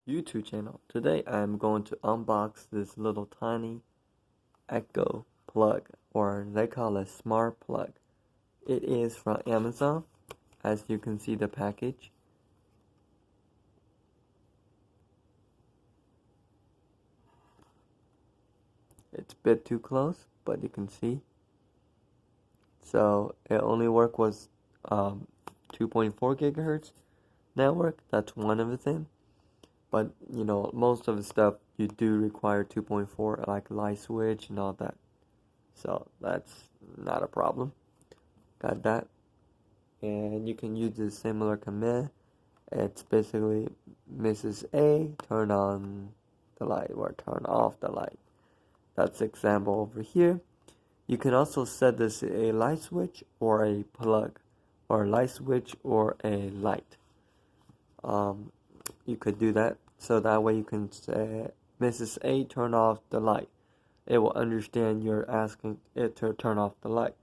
YouTube channel. Today I'm going to unbox this little tiny Echo plug, or they call it smart plug. It is from Amazon, as you can see the package. It's a bit too close, but you can see. So it only work was 2.4 gigahertz network. That's one of the things. But you know, most of the stuff you do require 2.4, like light switch and all that. So that's not a problem. Got that. And you can use a similar command. It's basically Mrs. A, turn on the light or turn off the light. That's the example over here. You can also set this a light switch or a plug, or a light switch or a light. You could do that, so that way you can say, Mrs. A, turn off the light. It will understand you're asking it to turn off the light.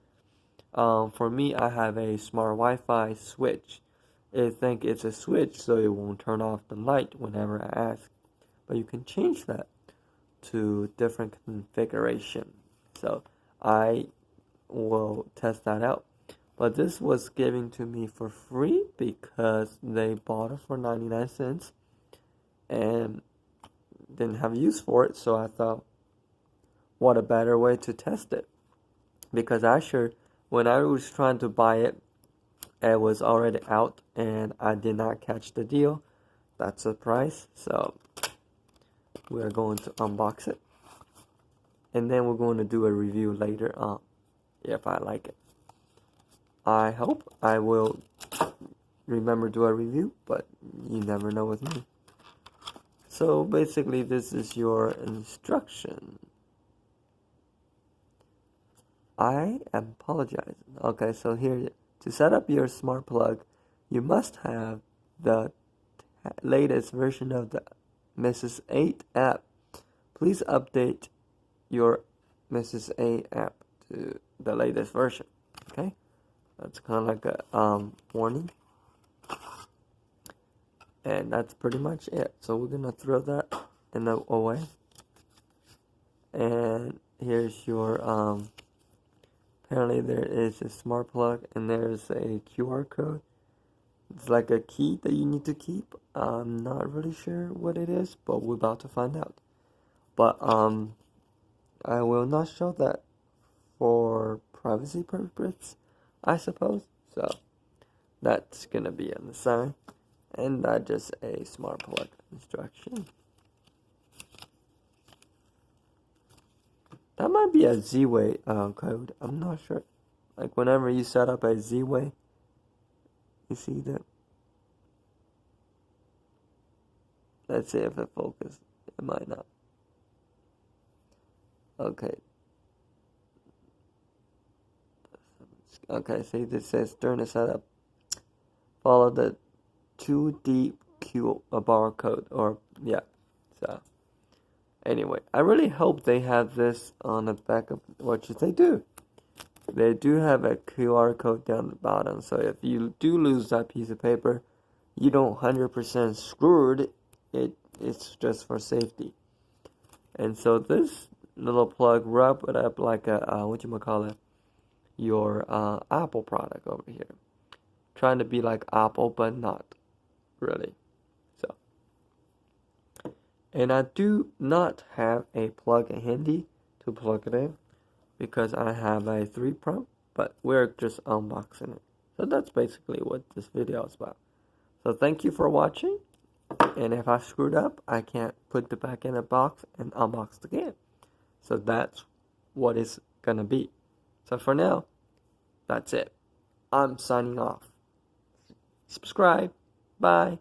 For me, I have a smart Wi-Fi switch. It think it's a switch, so it won't turn off the light whenever I ask. But you can change that to different configuration. So I will test that out. But this was given to me for free because they bought it for 99 cents and didn't have use for it. So I thought, what a better way to test it. Because when I was trying to buy it, it was already out and I did not catch the deal. That's the price. So we're going to unbox it. And then we're going to do a review later on if I like it. I hope I will remember to do a review, but you never know with me. So basically this is your instruction. I apologize. Okay, so here, to set up your smart plug, you must have the latest version of the Mrs. 8 app. Please update your Mrs. 8 app to the latest version. Okay, that's kind of like a warning. And that's pretty much it. So we're gonna throw that away. And here's your apparently there is a smart plug and there's a QR code. It's like a key that you need to keep. I'm not really sure what it is, but we're about to find out. But I will not show that for privacy purposes, I suppose. So that's gonna be on the side. And that's just a smart plug instruction. That might be a Z-Way code. I'm not sure. Like whenever you set up a Z-Way, you see that. Let's see if it focuses. It might not. Okay. Okay, see this says during the setup, follow the 2D barcode, or yeah. So anyway, I really hope they have this on the back of what should they do. They do have a QR code down the bottom, so if you do lose that piece of paper, you don't 100% screwed. It's just for safety. And so this little plug, wrap it up like a your Apple product over here. Trying to be like Apple, but not really. So, and I do not have a plug handy to plug it in because I have a 3 Pro, but we're just unboxing it. So that's basically what this video is about. So thank you for watching, and if I screwed up, I can't put it back in a box and unbox it again. So that's what it's gonna be. So for now, that's it. I'm signing off. Subscribe. Bye.